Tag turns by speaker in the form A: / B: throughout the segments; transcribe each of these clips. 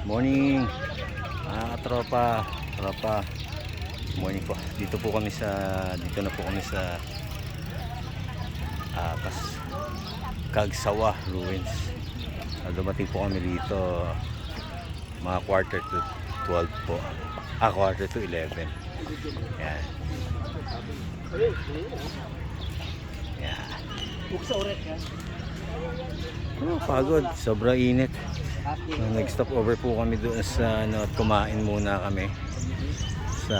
A: Morning mga tropa. Morning po. Dito na po kami sa Kagsawa Ruins. Dumating po kami dito mga quarter to 12 po. Quarter to 11. Yan. Pagod, sobrang init. Nag-stop over po kami doon sa at kumain muna kami sa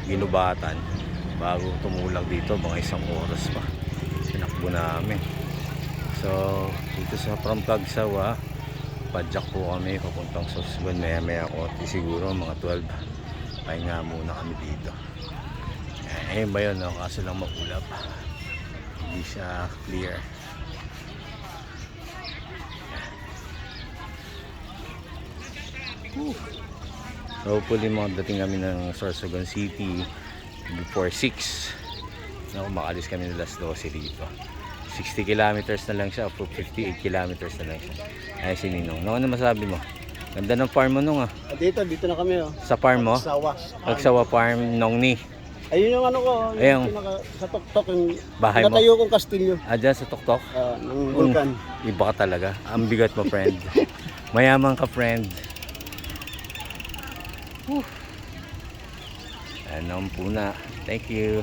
A: Ginubatan bago tumulag dito, mga 1 oras pa tinakbo namin. So dito sa from Kagsawa, padjak po kami papuntang Sorsogon. Maya ako siguro mga 12 pahinga muna kami dito. Ayun ba yun, no? Kaso lang maulap, hindi siya clear. So hopefully dating kami ng Sorsogon City before 6 na makalis kami ng alas 12 dito. 60 kilometers na lang siya, 58 kilometers na lang siya. Ay si Ninong, ano masabi mo? Ganda ng farm mo nung
B: Dito na kami
A: Sa farm mo? Kagsawa Farm Nongni.
B: Ayun yung ano ko,
A: yung
B: sa tuktok yung
A: bahay mo.
B: natayo kong kastilyo.
A: Dyan sa tuktok?
B: Ng vulkan.
A: Iba ka talaga. Ang bigat mo, friend. Mayaman ka, friend. Ano po na. Thank you.